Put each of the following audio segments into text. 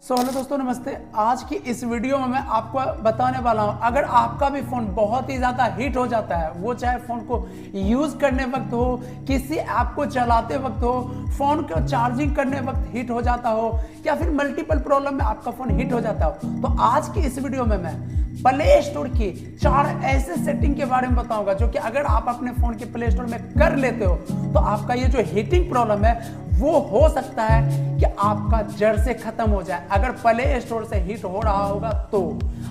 Hello दोस्तों, नमस्ते। आज की इस वीडियो में मैं आपको बताने वाला हूं, अगर आपका भी फ़ोन बहुत ही ज़्यादा हीट हो जाता है, वो चाहे फ़ोन को यूज़ करने वक्त हो, किसी ऐप को चलाते वक्त हो, फ़ोन को चार्जिंग करने वक्त हीट हो जाता हो, या फिर मल्टीपल प्रॉब्लम में आपका फ़ोन हीट हो जाता हो, तो आज की इस वीडियो में मैं प्ले स्टोर की 4 ऐसे सेटिंग के बारे में बताऊंगा जो कि अगर आप अपने फ़ोन के प्ले स्टोर में कर लेते हो तो आपका ये जो हीटिंग प्रॉब्लम है वो हो सकता है कि आपका जड़ से खत्म हो जाए, अगर प्ले स्टोर से हीट हो रहा होगा तो।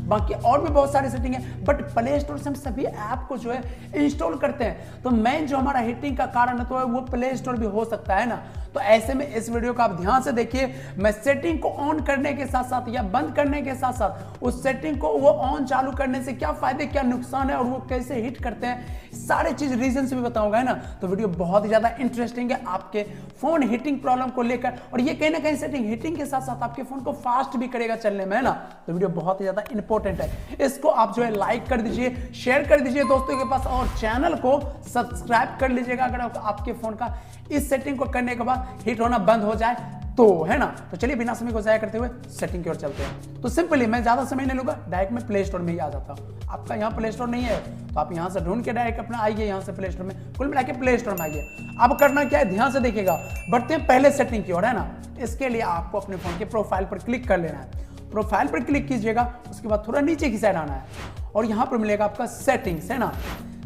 बाकी और भी बहुत सारी सेटिंग है, बट प्ले स्टोर से हम सभी ऐप को जो है इंस्टॉल करते हैं, तो मेन जो हमारा हीटिंग का कारण है तो वो प्ले स्टोर भी हो सकता है ना। तो ऐसे में इस वीडियो को आप ध्यान से देखिए। मैं सेटिंग को ऑन करने के साथ साथ या बंद करने के साथ साथ उस सेटिंग को वो ऑन चालू करने से क्या फायदे क्या नुकसान है और वो कैसे हिट करते हैं, सारे चीज रीजन भी बताऊंगा, है ना। तो वीडियो बहुत ही ज्यादा इंटरेस्टिंग है आपके फोन हीटिंग प्रॉब्लम को लेकर, और ये कहीं ना कहीं सेटिंग हीटिंग के साथ साथ आपके फोन को फास्ट भी करेगा चलने में, है ना। तो वीडियो बहुत ही ज्यादा इंपॉर्टेंट है, इसको आप जो है लाइक कर दीजिए, शेयर कर दीजिए दोस्तों के पास, और चैनल को सब्सक्राइब कर लीजिएगा अगर आपके फोन का इस सेटिंग को करने के बाद हीट होना बंद हो जाए तो, है ना। तो चलिए बिना समय को जाया करते हुए सेटिंग की ओर चलते हैं। तो सिंपली मैं ज्यादा समय नहीं लूंगा, डायरेक्ट मैं प्ले स्टोर में ही आ जाता हूं। आपका यहाँ प्ले स्टोर नहीं है तो आप यहाँ से ढूंढ के डायरेक्ट अपना आइए यहाँ से प्ले स्टोर में, कुल मिला के प्ले स्टोर में आइए। अब करना क्या है, ध्यान से देखिएगा। बढ़ते हैं पहले सेटिंग की ओर, है ना। इसके लिए आपको अपने फोन के प्रोफाइल पर क्लिक कर लेना है। प्रोफाइल पर क्लिक कीजिएगा, उसके बाद थोड़ा नीचे की साइड आना है और यहाँ पर मिलेगा आपका सेटिंग्स, है ना।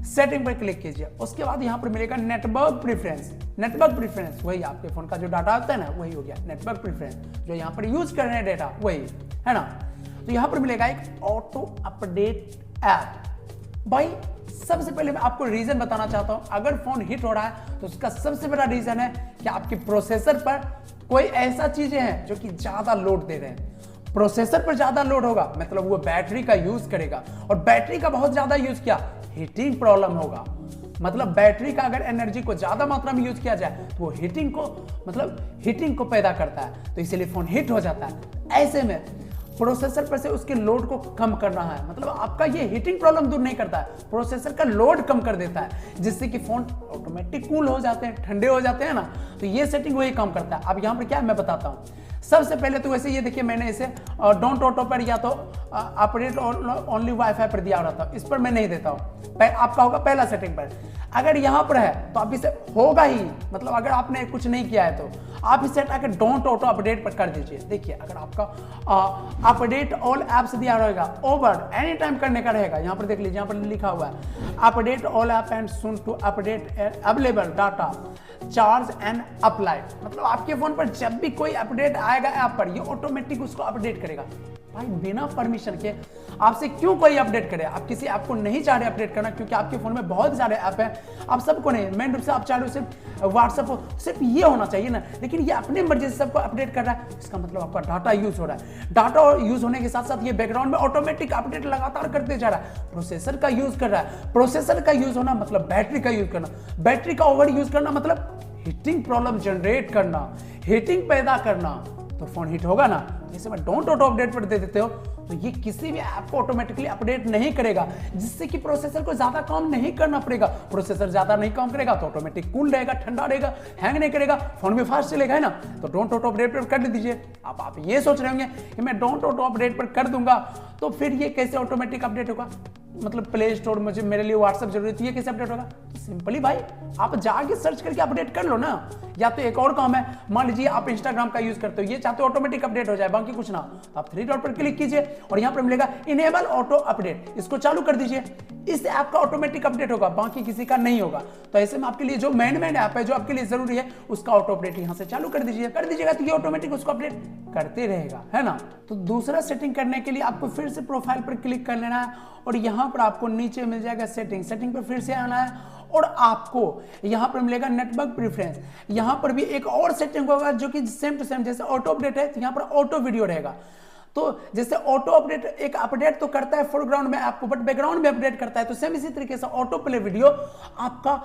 सेटिंग पर क्लिक कीजिए, उसके बाद यहाँ पर मिलेगा नेटवर्क प्रेफरेंस। नेटवर्क प्रेफरेंस वही आपके फोन का जो डाटा होता है ना, वही हो गया नेटवर्क प्रेफरेंस, जो यहाँ पर यूज कर रहे हैं डेटा वही, है ना। तो यहाँ पर मिलेगा एक ऑटो अपडेट ऐप। भाई सबसे पहले मैं आपको रीजन बताना चाहता हूं, अगर फोन हिट हो रहा है तो उसका सबसे बड़ा रीजन है कि आपके प्रोसेसर पर कोई ऐसा चीजें हैं जो कि ज्यादा लोड दे रहे हैं। प्रोसेसर पर ज्यादा लोड होगा मतलब वो बैटरी का यूज करेगा, और बैटरी का बहुत ज्यादा यूज किया हीटिंग प्रॉब्लम होगा। मतलब बैटरी का अगर एनर्जी को ज्यादा मात्रा में यूज किया जाए तो वो हीटिंग को मतलब हीटिंग को पैदा करता है, तो इसीलिए फोन हिट हो जाता है। ऐसे में प्रोसेसर पर से उसके लोड को कम करना है, मतलब आपका ये हीटिंग प्रॉब्लम दूर नहीं करता है, प्रोसेसर का लोड कम कर देता है, जिससे कि फोन ऑटोमेटिक कूल हो जाते हैं, ठंडे हो जाते हैं ना। तो ये सेटिंग वही काम करता है। अब यहाँ पर क्या है मैं बताता हूँ। सबसे पहले तो वैसे ये देखिए, मैंने इसे डोंट ऑटो पर या तो अपडेट ओनली वाईफाई पर दिया रहता है, इस पर मैं नहीं देता हूँ। आपका होगा पहला सेटिंग पर। अगर यहाँ पर है तो आप इसे होगा ही, मतलब अगर आपने कुछ नहीं किया है तो आप इसे आकर डोंट ऑटो अपडेट पर कर दीजिए। देखिए अगर आपका अपडेट ऑल ऐप्स दिया रहेगा, ओवर एनी टाइम करने का रहेगा, यहाँ पर देख लीजिए, यहाँ पर लिखा हुआ है update all app and soon to update available data charge and apply. मतलब आपके फोन पर जब भी कोई अपडेट आएगा ऐप पर, ये ऑटोमेटिक उसको अपडेट करेगा। भाई बिना परमिशन के आपसे क्यों कोई अपडेट करे? आप किसी ऐप को नहीं चाह रहे अपडेट करना, क्योंकि आपके फोन में बहुत सारे ऐप हैं, आप सबको नहीं, मेन रूप से आप चाह रहे हो सिर्फ व्हाट्सएप हो, सिर्फ ये होना चाहिए ना। लेकिन ये अपने मर्जी से सबको अपडेट कर रहा है, इसका मतलब आपका डाटा यूज हो रहा है। डाटा यूज होने के साथ साथ ये बैकग्राउंड में ऑटोमेटिक अपडेट लगातार करते जा रहा है, प्रोसेसर का यूज कर रहा है। प्रोसेसर का यूज होना मतलब बैटरी का यूज करना, बैटरी का ओवर यूज करना मतलब हीटिंग प्रॉब्लम जनरेट करना, हीटिंग पैदा करना, तो फोन हीट होगा ना। जैसे मैं डोंट ऑटो अपडेट पर दे देते हो तो ये किसी भी ऐप को ऑटोमेटिकली अपडेट नहीं करेगा, जिससे कि प्रोसेसर को ज्यादा काम नहीं करना पड़ेगा। प्रोसेसर ज्यादा नहीं काम करेगा तो ऑटोमेटिक कूल रहेगा, ठंडा रहेगा, हैंग नहीं करेगा, फोन भी फास्ट चलेगा, है ना। तो डोंट ऑटो अपडेट पर कर दीजिए। अब आप ये सोच रहे होंगे कि मैं डोंट ऑटो अपडेट पर कर दूंगा तो फिर ये कैसे ऑटोमेटिक अपडेट होगा, मतलब प्ले स्टोर मुझे मेरे लिए व्हाट्सएप जरूरी थी, ये कैसे अपडेट होगा? तो सिंपली भाई आप जाके सर्च करके अपडेट कर लो ना। या तो एक और काम है, मान लीजिए आप इंस्टाग्राम का यूज करते हो, ये चाहते हो ऑटोमेटिक अपडेट हो जाए, बाकी कुछ ना, तो आप 3 डॉट पर क्लिक कीजिए और यहाँ पर मिलेगा इनेबल ऑटो अपडेट, इसको चालू कर दीजिए। इस ऐप का ऑटोमेटिक अपडेट होगा, बाकी किसी का नहीं होगा। तो ऐसे में आपके लिए जो मेन ऐप है जो आपके लिए जरूरी है उसका ऑटो अपडेट यहाँ से चालू कर दीजिएगा तो ये ऑटोमेटिक उसको अपडेट करते रहेगा, है ना। तो दूसरा सेटिंग करने के लिए आपको फिर से प्रोफाइल पर क्लिक कर लेना है और यहाँ पर आपको नीचे मिल जाएगा सेटिंग पर फिर से आना है और आपको यहां पर मिलेगा नेटवर्क प्रेफरेंस। यहां पर भी एक और सेटिंग होगा जो कि सेम टू सेम, जैसे ऑटो अपडेट है तो यहां पर ऑटो वीडियो रहेगा। तो जैसे ऑटो अपडेट एक अपडेट तो करता है फोरग्राउंड में आपको, बट बैकग्राउंड में अपडेट करता है, तो सेम इसी तरीके से ऑटो प्ले वीडियो आपका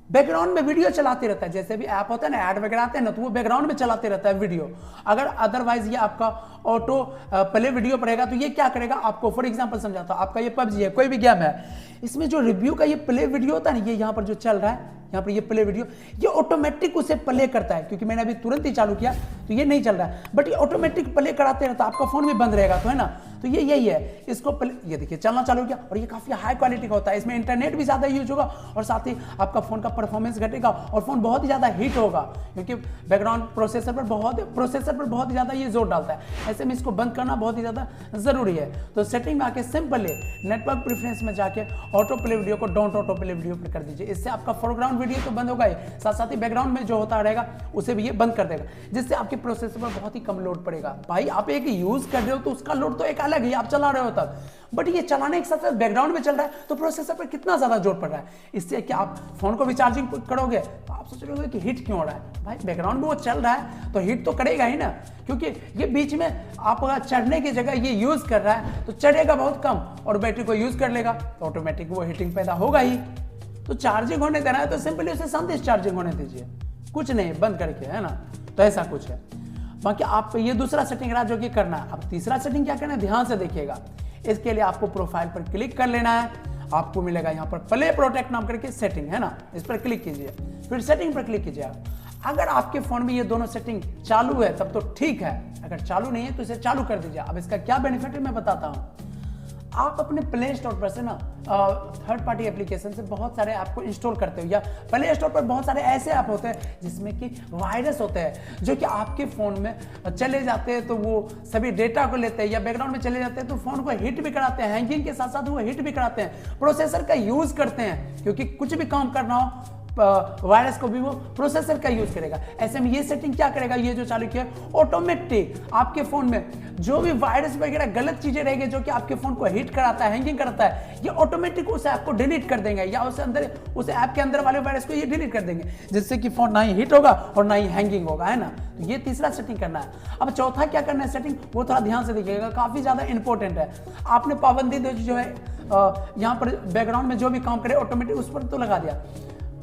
बैकग्राउंड में वीडियो चलाते रहता है। जैसे भी ऐप होता है ना, ऐड वगैरह आते हैं ना, तो वो बैकग्राउंड में चलाते रहता है वीडियो। अगर अदरवाइज ये आपका ऑटो प्ले वीडियो पर रहेगा तो ये क्या करेगा आपको, फॉर एग्जांपल समझाता हूं, आपका ये पबजी है, कोई भी गेम है, इसमें जो रिव्यू का ये प्ले वीडियो होता है ना, ये यहाँ पर जो चल रहा है यहाँ पर ये प्ले वीडियो, ये ऑटोमेटिक उसे प्ले करता है, क्योंकि मैंने अभी तुरंत ही चालू किया तो ये नहीं चल रहा है, बट ये ऑटोमेटिक प्ले कराते रहता है, आपका फोन भी बंद रहेगा तो, है ना। तो ये यही है, इसको ये देखिए चलना चालू किया, और ये काफी हाई क्वालिटी का होता है, इसमें इंटरनेट भी ज्यादा यूज होगा और साथ ही आपका फोन का परफॉर्मेंस घटेगा और फोन बहुत ही ज्यादा हीट होगा, क्योंकि बैकग्राउंड प्रोसेसर पर बहुत ही ज्यादा ये जोर डालता है। ऐसे में इसको बंद करना बहुत ही ज्यादा जरूरी है। तो सेटिंग में आके सिंपली नेटवर्क प्रेफरेंस में जाके ऑटो प्ले वीडियो को डोंट ऑटो प्ले वीडियो पर कर दीजिए। इससे आपका फोरग्राउंड वीडियो तो बंद होगा ही, साथ साथ ही बैकग्राउंड में जो होता रहेगा उसे भी ये बंद कर देगा, जिससे आपके प्रोसेसर पर बहुत ही कम लोड पड़ेगा। भाई आप एक यूज कर रहे हो तो उसका लोड तो एक अलग ही, आप चला रहे हो तब, बट ये चलाने के साथ साथ बैकग्राउंड में चल रहा है तो प्रोसेसर पर कितना ज्यादा जोर पड़ रहा है। इससे कि आप फोन को भी चार्जिंग करोगे तो आप सोच रहे हो कि हीट क्यों हो रहा है। भाई बैकग्राउंड में वो चल रहा है तो हीट तो करेगा ही ना, क्योंकि ये बीच में आप अगर चढ़ने की जगह ये यूज कर रहा है तो चढ़ेगा बहुत कम और बैटरी को यूज कर लेगा तो ऑटोमेटिक वो हीटिंग पैदा होगा ही। तो चार्जिंग होने देना है तो सिंपली उसे संदेश चार्जिंग होने दीजिए, कुछ नहीं बंद करके, है ना। तो ऐसा कुछ है। बाकी आप ये दूसरा सेटिंग रहा जो कि करना है। अब तीसरा सेटिंग क्या करना है, ध्यान से देखिएगा। इसके लिए आपको प्रोफाइल पर क्लिक कर लेना है, आपको मिलेगा यहाँ पर प्ले प्रोटेक्ट नाम करके सेटिंग, है ना। इस पर क्लिक कीजिए, फिर सेटिंग पर क्लिक कीजिए। अगर आपके फोन में ये दोनों सेटिंग चालू है तब तो ठीक है, अगर चालू नहीं है तो इसे चालू कर दीजिए। अब इसका क्या बेनिफिट है मैं बताता हूँ। आप अपने प्ले स्टोर पर से ना थर्ड पार्टी एप्लीकेशन से बहुत सारे ऐप को इंस्टॉल करते हो, या प्ले स्टोर पर बहुत सारे ऐसे ऐप होते हैं जिसमें कि वायरस होते हैं जो कि आपके फोन में चले जाते हैं तो वो सभी डेटा को लेते हैं, या बैकग्राउंड में चले जाते हैं तो फोन को हिट भी कराते हैं, हैंगिंग के साथ साथ वो हिट भी कराते हैं, प्रोसेसर का यूज करते हैं, क्योंकि कुछ भी काम करना हो वायरस को भी वो प्रोसेसर का यूज करेगा। ऐसे में ये सेटिंग क्या करेगा, ये जो चालू किया ऑटोमेटिक आपके फोन में जो भी वायरस वगैरह गलत चीजें रहेगी जो कि आपके फोन को हिट कराता है, हैंगिंग कराता है, ये ऑटोमेटिक उस ऐप को डिलीट कर देंगे, या उस ऐप के अंदर वाले वायरस को ये डिलीट कर देंगे, जिससे कि फोन ना ही हिट होगा और ना ही हैंगिंग होगा, है ना। तो ये तीसरा सेटिंग करना है। अब चौथा क्या करना है सेटिंग, वो थोड़ा ध्यान से देखिएगा, काफी ज्यादा इंपॉर्टेंट है। आपने पाबंदी जो है यहाँ पर बैकग्राउंड में जो भी काम करे ऑटोमेटिक उस पर तो लगा दिया,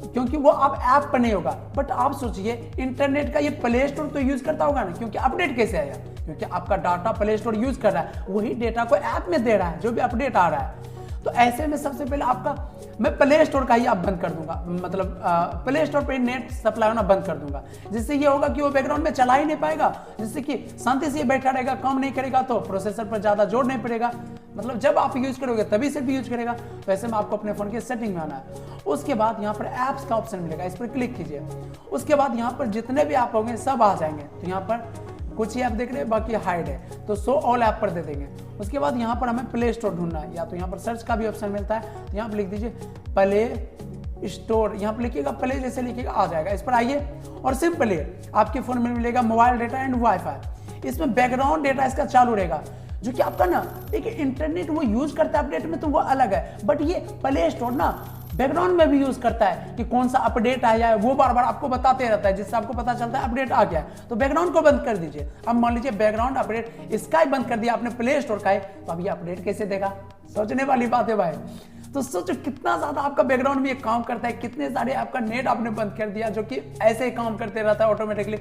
क्योंकि वो आप ऐप पर नहीं होगा। बट आप सोचिए इंटरनेट का ये प्ले स्टोर तो यूज करता होगा ना, क्योंकि अपडेट कैसे आया, क्योंकि आपका डाटा प्ले स्टोर यूज कर रहा है, वही डेटा को ऐप में दे रहा है जो भी अपडेट आ रहा है। तो ऐसे में सबसे पहले आपका मैं प्ले स्टोर का ही आप बंद कर दूंगा, मतलब प्ले स्टोर पे नेट सप्लाई होना बंद कर दूंगा, जिससे ये होगा कि वो बैकग्राउंड में चला ही नहीं पाएगा, जिससे कि शांति से बैठा रहेगा, काम नहीं करेगा तो प्रोसेसर पर ज्यादा जोर नहीं पड़ेगा, मतलब जब आप यूज करोगे तभी सिर्फ यूज करेगा। तो ऐसे में आपको अपने फोन की सेटिंग में आना है। उसके बाद यहाँ पर ऐप्स का ऑप्शन मिलेगा, इस पर क्लिक कीजिए। उसके बाद यहाँ पर जितने भी ऐप होंगे सब आ जाएंगे। तो यहाँ पर कुछ ही ऐप देख रहे हैं, बाकी हाइड है, तो शो ऑल ऐप पर दे देंगे। उसके बाद यहाँ पर हमें प्ले स्टोर ढूंढना है, या तो यहाँ पर सर्च का भी ऑप्शन मिलता है, तो यहाँ पर लिख दीजिए प्ले स्टोर, यहाँ पर लिखिएगा प्ले जैसे लिखिएगा आ जाएगा। इस पर आइए और सिंपली आपके फोन में मिलेगा मोबाइल डेटा एंड वाईफाई। इसमें बैकग्राउंड डेटा इसका चालू रहेगा, जो कि आपका ना एक इंटरनेट वो यूज करता है अपडेट में तो वो अलग है, बट ये प्ले स्टोर ना बैकग्राउंड में भी यूज करता है कि कौन सा अपडेट आया है, वो बार बार आपको बताते रहता है, जिससे आपको पता चलता है अपडेट आ गया। तो बैकग्राउंड को बंद कर दीजिए। अब मान लीजिए बैकग्राउंड अपडेट इसका ही बंद कर दिया आपने प्ले स्टोर का है, तो अब ये अपडेट कैसे देगा, सोचने वाली बात है भाई। तो सोचो कितना ज्यादा आपका बैकग्राउंड में ये काम करता है, कितने सारे आपका नेट आपने बंद कर दिया जो कि ऐसे ही काम करते रहता है ऑटोमेटिकली।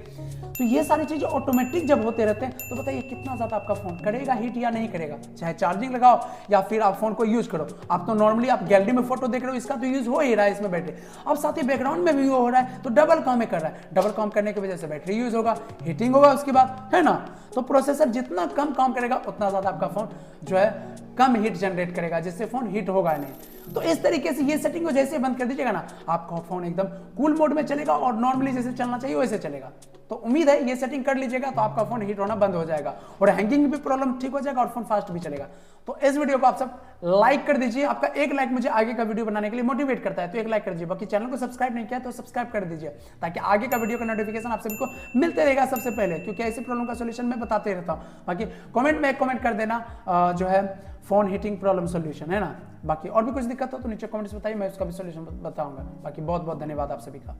तो ये सारी चीजें ऑटोमेटिक जब होते रहते हैं तो बताइए कितना ज्यादा आपका फोन करेगा हीट या नहीं करेगा, चाहे चार्जिंग लगाओ या फिर आप फोन को यूज करो। आप तो नॉर्मली आप गैलरी में फोटो देख रहे हो, इसका तो यूज हो ही रहा है इसमें बैटरी, अब साथ ही बैकग्राउंड में भी हो रहा है, तो डबल काम में कर रहा है। डबल काम करने की वजह से बैटरी यूज होगा, हीटिंग होगा उसके बाद, है ना। तो प्रोसेसर जितना कम काम करेगा उतना ज्यादा आपका फोन जो है कम हीट जनरेट करेगा, जिससे फोन हीट होगा नहीं। तो इस तरीके से ये सेटिंग को जैसे बंद कर दीजिएगा ना, आपका फोन एकदम कूल मोड में चलेगा और नॉर्मली जैसे चलना चाहिए वैसे चलेगा। तो उम्मीद है ये सेटिंग कर लीजिएगा तो आपका फोन हीट होना बंद हो जाएगा और हैंगिंग भी प्रॉब्लम ठीक हो जाएगा और फोन फास्ट भी चलेगा। तो इस वीडियो को आप सब लाइक कर दीजिए, आपका एक लाइक मुझे आगे का वीडियो बनाने के लिए मोटिवेट करता है, तो एक लाइक कर दीजिए। बाकी चैनल को सब्सक्राइब नहीं किया तो सब्सक्राइब कर दीजिए, ताकि आगे का वीडियो का नोटिफिकेशन आप सभी को मिलते रहेगा सबसे पहले, क्योंकि ऐसी प्रॉब्लम का सोल्यूशन मैं बताते रहता हूँ। बाकी कमेंट में एक कमेंट कर देना जो है फोन हीटिंग प्रॉब्लम सोल्यूशन, है ना। बाकी और भी कुछ दिक्कत हो तो नीचे कमेंट्स बताइए, मैं उसका भी सोल्यूशन बताऊंगा। बाकी बहुत बहुत धन्यवाद आप सभी का।